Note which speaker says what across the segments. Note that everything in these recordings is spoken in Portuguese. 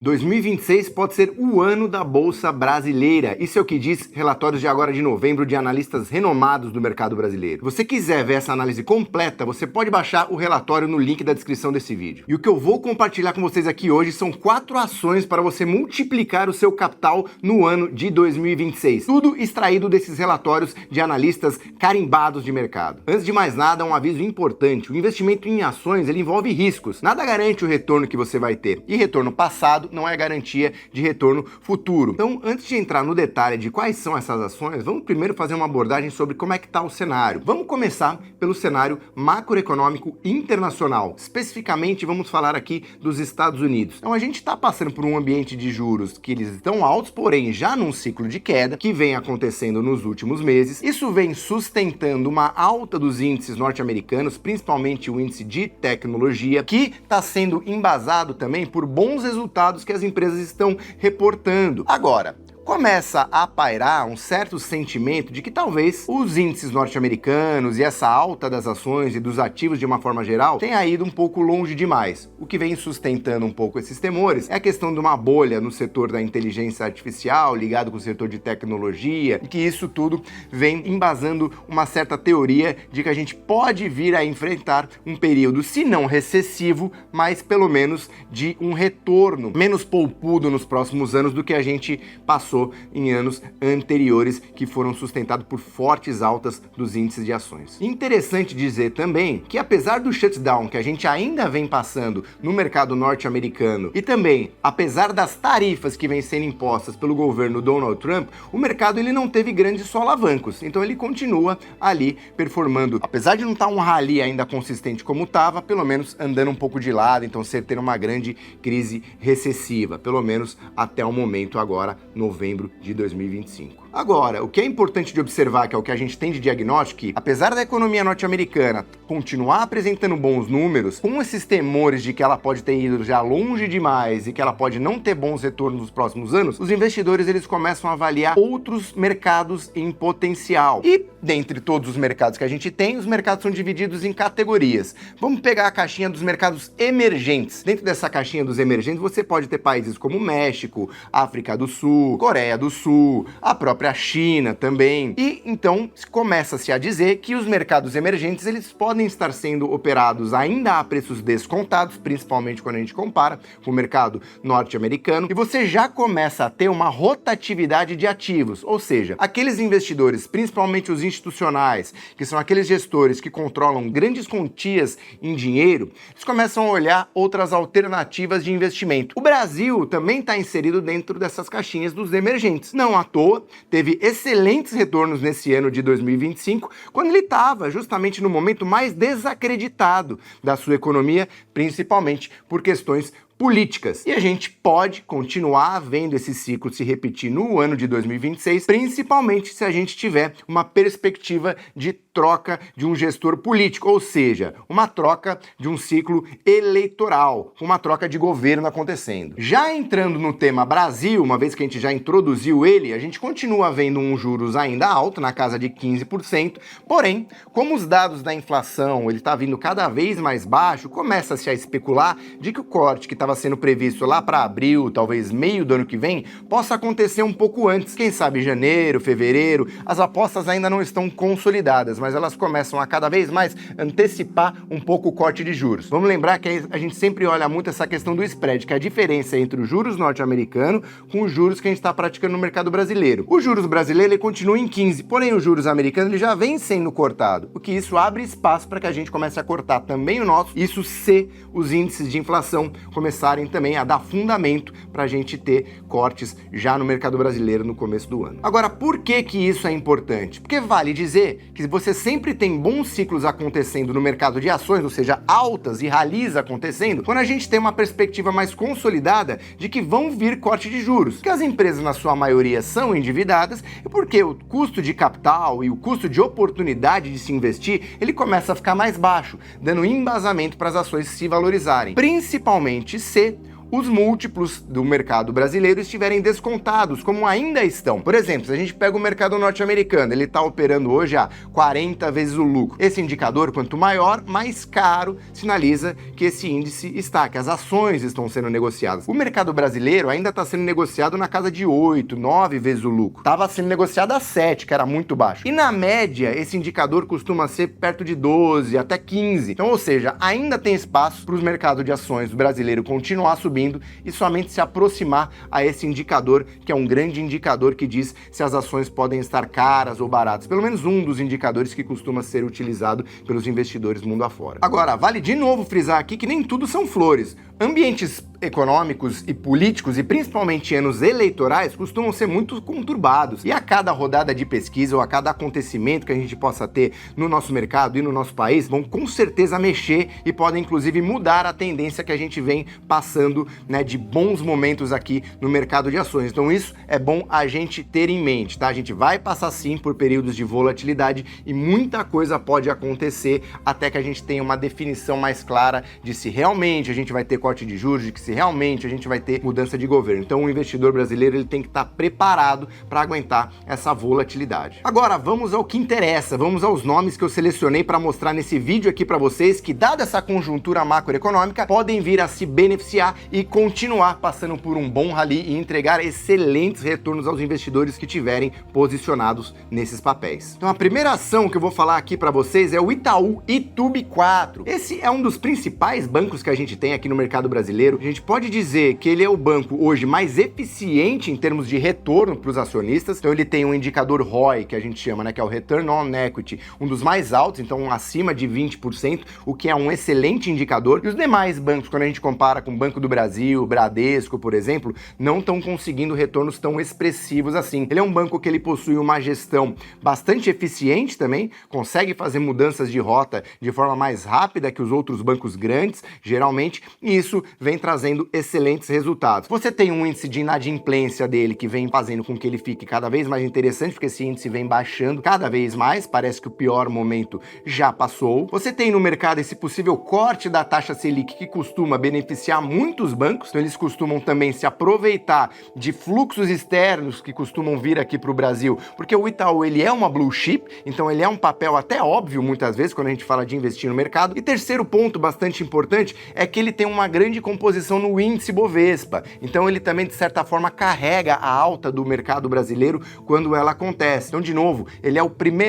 Speaker 1: 2026 pode ser o ano da Bolsa Brasileira. Isso é o que diz relatórios de agora de novembro de analistas renomados do mercado brasileiro. Se você quiser ver essa análise completa, você pode baixar o relatório no link da descrição desse vídeo. E o que eu vou compartilhar com vocês aqui hoje são 4 ações para você multiplicar o seu capital no ano de 2026. Tudo extraído desses relatórios de analistas carimbados de mercado. Antes de mais nada, um aviso importante. O investimento em ações, ele envolve riscos. Nada garante o retorno que você vai ter. E retorno passado não é garantia de retorno futuro. Então, antes de entrar no detalhe de quais são essas ações, vamos primeiro fazer uma abordagem sobre como é que está o cenário. Vamos começar pelo cenário macroeconômico internacional. Especificamente, vamos falar aqui dos Estados Unidos. Então, a gente está passando por um ambiente de juros que eles estão altos, porém já num ciclo de queda que vem acontecendo nos últimos meses. Isso vem sustentando uma alta dos índices norte-americanos, principalmente o índice de tecnologia, que está sendo embasado também por bons resultados que as empresas estão reportando. Agora, começa a pairar um certo sentimento de que talvez os índices norte-americanos e essa alta das ações e dos ativos de uma forma geral tenha ido um pouco longe demais. O que vem sustentando um pouco esses temores é a questão de uma bolha no setor da inteligência artificial ligado com o setor de tecnologia, e que isso tudo vem embasando uma certa teoria de que a gente pode vir a enfrentar um período, se não recessivo, mas pelo menos de um retorno menos polpudo nos próximos anos do que a gente passou em anos anteriores, que foram sustentados por fortes altas dos índices de ações. Interessante dizer também que, apesar do shutdown que a gente ainda vem passando no mercado norte-americano e também apesar das tarifas que vêm sendo impostas pelo governo Donald Trump, o mercado ele não teve grandes solavancos, então ele continua ali performando, apesar de não estar um rally ainda consistente como estava, pelo menos andando um pouco de lado, então sem ter uma grande crise recessiva, pelo menos até o momento agora, novembro de 2025. Agora, o que é importante de observar, que é o que a gente tem de diagnóstico, que apesar da economia norte-americana continuar apresentando bons números, com esses temores de que ela pode ter ido já longe demais e que ela pode não ter bons retornos nos próximos anos, os investidores eles começam a avaliar outros mercados em potencial. E dentre todos os mercados que a gente tem, os mercados são divididos em categorias. Vamos pegar a caixinha dos mercados emergentes. Dentro dessa caixinha dos emergentes, você pode ter países como México, África do Sul, Coreia do Sul, a própria China também. E então começa-se a dizer que os mercados emergentes eles podem estar sendo operados ainda a preços descontados, principalmente quando a gente compara com o mercado norte-americano, e você já começa a ter uma rotatividade de ativos, ou seja, aqueles investidores, principalmente os institucionais, que são aqueles gestores que controlam grandes quantias em dinheiro, eles começam a olhar outras alternativas de investimento. O Brasil também está inserido dentro dessas caixinhas dos emergentes. Não à toa, teve excelentes retornos nesse ano de 2025, quando ele estava justamente no momento mais desacreditado da sua economia, principalmente por questões políticas. E a gente pode continuar vendo esse ciclo se repetir no ano de 2026, principalmente se a gente tiver uma perspectiva de troca de um gestor político, ou seja, uma troca de um ciclo eleitoral, uma troca de governo acontecendo. Já entrando no tema Brasil, uma vez que a gente já introduziu ele, a gente continua vendo um juros ainda alto, na casa de 15%, porém, como os dados da inflação ele está vindo cada vez mais baixo, começa-se a especular de que o corte que estava sendo previsto lá para abril, talvez meio do ano que vem, possa acontecer um pouco antes, quem sabe janeiro, fevereiro. As apostas ainda não estão consolidadas, mas elas começam a cada vez mais antecipar um pouco o corte de juros. Vamos lembrar que a gente sempre olha muito essa questão do spread, que é a diferença entre os juros norte-americanos com os juros que a gente está praticando no mercado brasileiro. Os juros brasileiros ele continua em 15, porém os juros americanos ele já vem sendo cortado, o que isso abre espaço para que a gente comece a cortar também o nosso, isso se os índices de inflação começarem também a dar fundamento para a gente ter cortes já no mercado brasileiro no começo do ano. Agora, por que que isso é importante? Porque vale dizer que você sempre tem bons ciclos acontecendo no mercado de ações, ou seja, altas e rallies acontecendo, quando a gente tem uma perspectiva mais consolidada de que vão vir corte de juros, porque as empresas na sua maioria são endividadas e porque o custo de capital e o custo de oportunidade de se investir, ele começa a ficar mais baixo, dando embasamento para as ações se valorizarem, principalmente se os múltiplos do mercado brasileiro estiverem descontados, como ainda estão. Por exemplo, se a gente pega o mercado norte-americano, ele está operando hoje a 40 vezes o lucro. Esse indicador, quanto maior, mais caro, sinaliza que esse índice está, que as ações estão sendo negociadas. O mercado brasileiro ainda está sendo negociado na casa de 8, 9 vezes o lucro. Estava sendo negociado a 7, que era muito baixo. E na média, esse indicador costuma ser perto de 12, até 15. Então, ou seja, ainda tem espaço para os mercados de ações brasileiro continuar subindo e somente se aproximar a esse indicador, que é um grande indicador que diz se as ações podem estar caras ou baratas. Pelo menos um dos indicadores que costuma ser utilizado pelos investidores mundo afora. Agora, vale de novo frisar aqui que nem tudo são flores. Ambientes econômicos e políticos, e principalmente anos eleitorais, costumam ser muito conturbados. E a cada rodada de pesquisa ou a cada acontecimento que a gente possa ter no nosso mercado e no nosso país, vão com certeza mexer e podem inclusive mudar a tendência que a gente vem passando, né, de bons momentos aqui no mercado de ações. Então isso é bom a gente ter em mente, tá? A gente vai passar sim por períodos de volatilidade e muita coisa pode acontecer até que a gente tenha uma definição mais clara de se realmente a gente vai ter corte de juros, de que se realmente a gente vai ter mudança de governo. Então o investidor brasileiro ele tem que estar preparado para aguentar essa volatilidade. Agora vamos ao que interessa, vamos aos nomes que eu selecionei para mostrar nesse vídeo aqui para vocês que, dada essa conjuntura macroeconômica, podem vir a se beneficiar e continuar passando por um bom rally e entregar excelentes retornos aos investidores que tiverem posicionados nesses papéis. Então a primeira ação que eu vou falar aqui para vocês é o Itaú ITUB4. Esse é um dos principais bancos que a gente tem aqui no mercado brasileiro. A gente pode dizer que ele é o banco hoje mais eficiente em termos de retorno para os acionistas. Então ele tem um indicador ROI, que a gente chama, né, que é o Return on Equity, um dos mais altos, então acima de 20%, o que é um excelente indicador. E os demais bancos, quando a gente compara com o Banco do Brasil, Bradesco, por exemplo, não estão conseguindo retornos tão expressivos assim. Ele é um banco que ele possui uma gestão bastante eficiente também, consegue fazer mudanças de rota de forma mais rápida que os outros bancos grandes, geralmente, e isso vem trazendo excelentes resultados. Você tem um índice de inadimplência dele que vem fazendo com que ele fique cada vez mais interessante, porque esse índice vem baixando cada vez mais, parece que o pior momento já passou. Você tem no mercado esse possível corte da taxa Selic que costuma beneficiar muitos bancos, então eles costumam também se aproveitar de fluxos externos que costumam vir aqui para o Brasil, porque o Itaú ele é uma blue chip, então ele é um papel até óbvio muitas vezes quando a gente fala de investir no mercado. E terceiro ponto bastante importante é que ele tem uma grande composição no índice Bovespa, então ele também de certa forma carrega a alta do mercado brasileiro quando ela acontece. Então de novo, ele é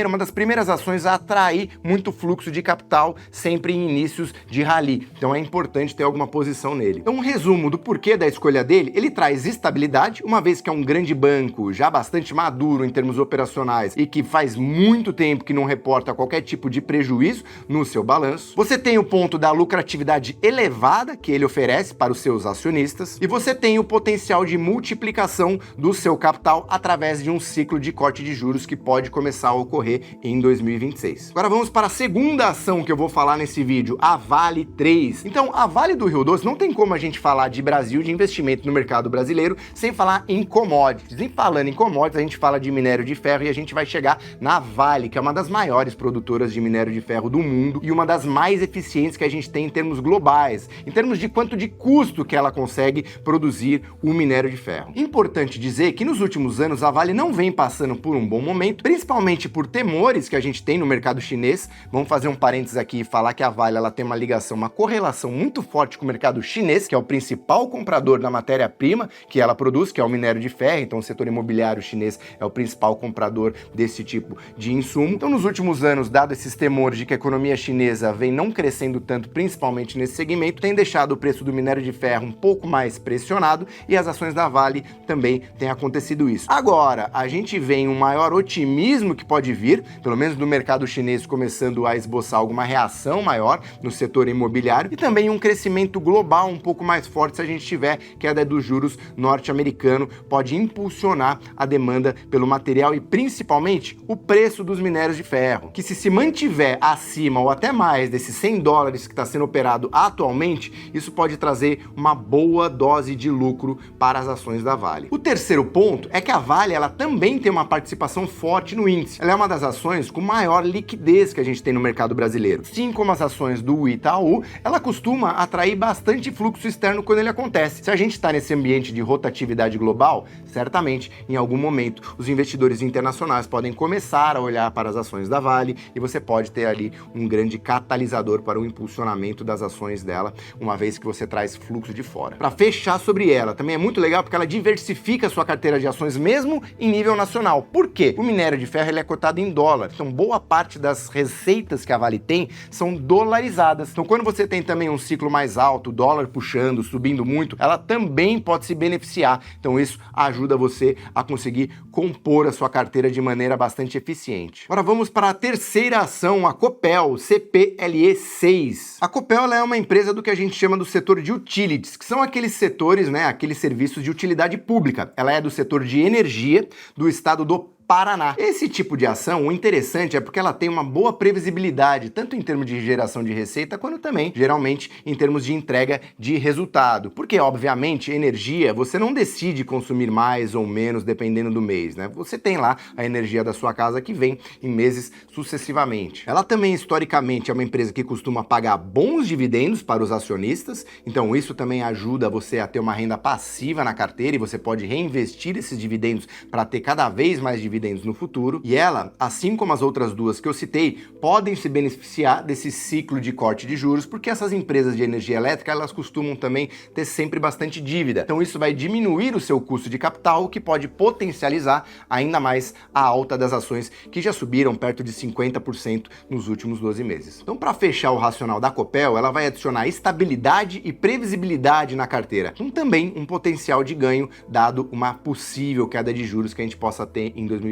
Speaker 1: uma das primeiras ações a atrair muito fluxo de capital sempre em inícios de rally, então é importante ter alguma posição nele. Então um resumo do porquê da escolha dele: ele traz estabilidade, uma vez que é um grande banco já bastante maduro em termos operacionais e que faz muito tempo que não reporta qualquer tipo de prejuízo no seu balanço. Você tem o ponto da lucratividade elevada que ele oferece para os seus acionistas e você tem o potencial de multiplicação do seu capital através de um ciclo de corte de juros que pode começar a ocorrer em 2026. Agora vamos para a segunda ação que eu vou falar nesse vídeo, a Vale 3. Então, a Vale do Rio Doce, não tem como a gente falar de Brasil, de investimento no mercado brasileiro, sem falar em commodities. E falando em commodities, a gente fala de minério de ferro e a gente vai chegar na Vale, que é uma das maiores produtoras de minério de ferro do mundo e uma das mais eficientes que a gente tem em termos globais, em termos de quanto de custo que ela consegue produzir o minério de ferro. Importante dizer que nos últimos anos a Vale não vem passando por um bom momento, principalmente por temores que a gente tem no mercado chinês. Vamos fazer um parênteses aqui e falar que a Vale ela tem uma ligação, uma correlação muito forte com o mercado chinês, que é o principal comprador da matéria-prima que ela produz, que é o minério de ferro. Então o setor imobiliário chinês é o principal comprador desse tipo de insumo. Então nos últimos anos, dado esses temores de que a economia chinesa vem não crescendo tanto, principalmente nesse segmento, tem deixado o preço do minério de ferro um pouco mais pressionado e as ações da Vale também tem acontecido isso. Agora, a gente vê um maior otimismo que pode vir, pelo menos do mercado chinês começando a esboçar alguma reação maior no setor imobiliário e também um crescimento global um pouco mais forte se a gente tiver queda dos juros norte-americano, pode impulsionar a demanda pelo material e principalmente o preço dos minérios de ferro, que se mantiver acima ou até mais desses $100 que está sendo operado atualmente, isso isso pode trazer uma boa dose de lucro para as ações da Vale. O terceiro ponto é que a Vale ela também tem uma participação forte no índice. Ela é uma das ações com maior liquidez que a gente tem no mercado brasileiro. Assim como as ações do Itaú, ela costuma atrair bastante fluxo externo quando ele acontece. Se a gente está nesse ambiente de rotatividade global, certamente, em algum momento, os investidores internacionais podem começar a olhar para as ações da Vale e você pode ter ali um grande catalisador para o impulsionamento das ações dela, uma vez que você traz fluxo de fora. Para fechar sobre ela, também é muito legal porque ela diversifica a sua carteira de ações mesmo em nível nacional. Por quê? O minério de ferro ele é cotado em dólar, então boa parte das receitas que a Vale tem são dolarizadas. Então quando você tem também um ciclo mais alto, o dólar puxando, subindo muito, ela também pode se beneficiar. Então isso ajuda você a conseguir compor a sua carteira de maneira bastante eficiente. Agora vamos para a terceira ação, a Copel, CPLE6. A Copel ela é uma empresa do que a gente chama do setor de utilities, que são aqueles setores, aqueles serviços de utilidade pública. Ela é do setor de energia do estado do Paraná. Esse tipo de ação, o interessante é porque ela tem uma boa previsibilidade, tanto em termos de geração de receita, quanto também, geralmente, em termos de entrega de resultado. Porque, obviamente, energia, você não decide consumir mais ou menos dependendo do mês, Você tem lá a energia da sua casa que vem em meses sucessivamente. Ela também, historicamente, é uma empresa que costuma pagar bons dividendos para os acionistas, então isso também ajuda você a ter uma renda passiva na carteira e você pode reinvestir esses dividendos para ter cada vez mais dividendos no futuro, e ela, assim como as outras duas que eu citei, podem se beneficiar desse ciclo de corte de juros, porque essas empresas de energia elétrica, elas costumam também ter sempre bastante dívida. Então isso vai diminuir o seu custo de capital, o que pode potencializar ainda mais a alta das ações, que já subiram perto de 50% nos últimos 12 meses. Então, para fechar o racional da Copel, ela vai adicionar estabilidade e previsibilidade na carteira, com também um potencial de ganho, dado uma possível queda de juros que a gente possa ter em 2026.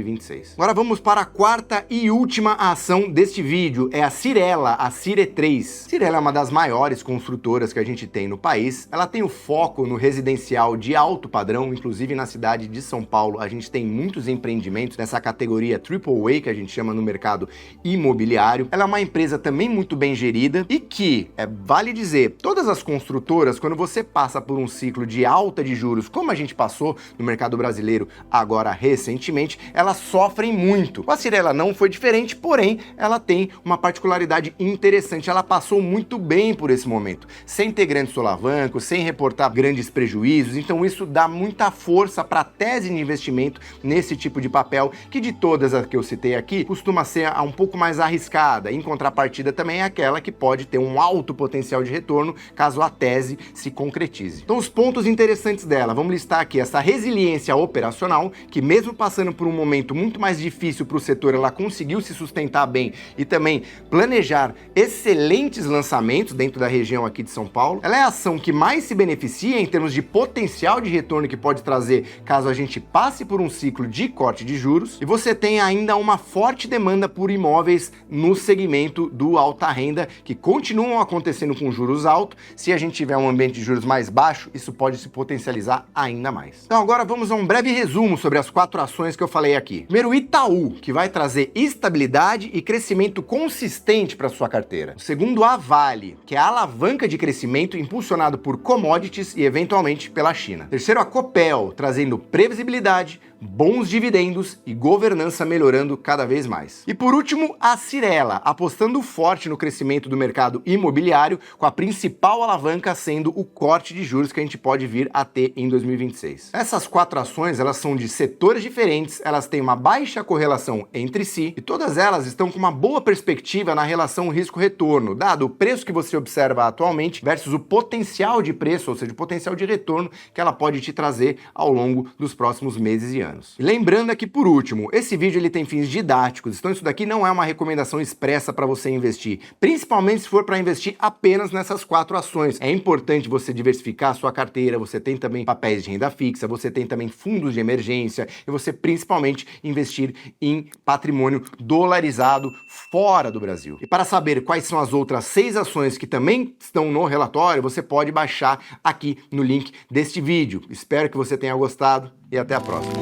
Speaker 1: Agora vamos para a quarta e última ação deste vídeo, é a Cyrela, a CIRE3. Cyrela é uma das maiores construtoras que a gente tem no país. Ela tem o foco no residencial de alto padrão, inclusive na cidade de São Paulo. A gente tem muitos empreendimentos nessa categoria AAA, que a gente chama no mercado imobiliário. Ela é uma empresa também muito bem gerida e que, vale dizer, todas as construtoras, quando você passa por um ciclo de alta de juros, como a gente passou no mercado brasileiro agora recentemente, elas sofrem muito. Com a Cyrela não foi diferente, porém, ela tem uma particularidade interessante. Ela passou muito bem por esse momento, sem ter grandes solavancos, sem reportar grandes prejuízos, então isso dá muita força para a tese de investimento nesse tipo de papel, que de todas as que eu citei aqui, costuma ser um pouco mais arriscada. Em contrapartida, também é aquela que pode ter um alto potencial de retorno, caso a tese se concretize. Então, os pontos interessantes dela, vamos listar aqui essa resiliência operacional, que mesmo passando por um momento muito mais difícil para o setor, ela conseguiu se sustentar bem e também planejar excelentes lançamentos dentro da região aqui de São Paulo. Ela é a ação que mais se beneficia em termos de potencial de retorno que pode trazer caso a gente passe por um ciclo de corte de juros, e você tem ainda uma forte demanda por imóveis no segmento do alta renda, que continuam acontecendo com juros altos. Se a gente tiver um ambiente de juros mais baixo, isso pode se potencializar ainda mais. Então agora vamos a um breve resumo sobre as 4 ações que eu falei aqui. Primeiro, o Itaú, que vai trazer estabilidade e crescimento consistente para sua carteira. O segundo, a Vale, que é a alavanca de crescimento impulsionado por commodities e eventualmente pela China. Terceiro, a Copel, trazendo previsibilidade, bons dividendos e governança melhorando cada vez mais. E por último, a Cyrela, apostando forte no crescimento do mercado imobiliário, com a principal alavanca sendo o corte de juros que a gente pode vir a ter em 2026. Essas 4 ações, elas são de setores diferentes, elas têm uma baixa correlação entre si e todas elas estão com uma boa perspectiva na relação risco-retorno, dado o preço que você observa atualmente versus o potencial de preço, ou seja, o potencial de retorno que ela pode te trazer ao longo dos próximos meses e anos. E lembrando aqui, por último, esse vídeo ele tem fins didáticos, então isso daqui não é uma recomendação expressa para você investir, principalmente se for para investir apenas nessas 4 ações. É importante você diversificar a sua carteira, você tem também papéis de renda fixa, você tem também fundos de emergência e você principalmente investir em patrimônio dolarizado fora do Brasil. E para saber quais são as outras 6 ações que também estão no relatório, você pode baixar aqui no link deste vídeo. Espero que você tenha gostado e até a próxima.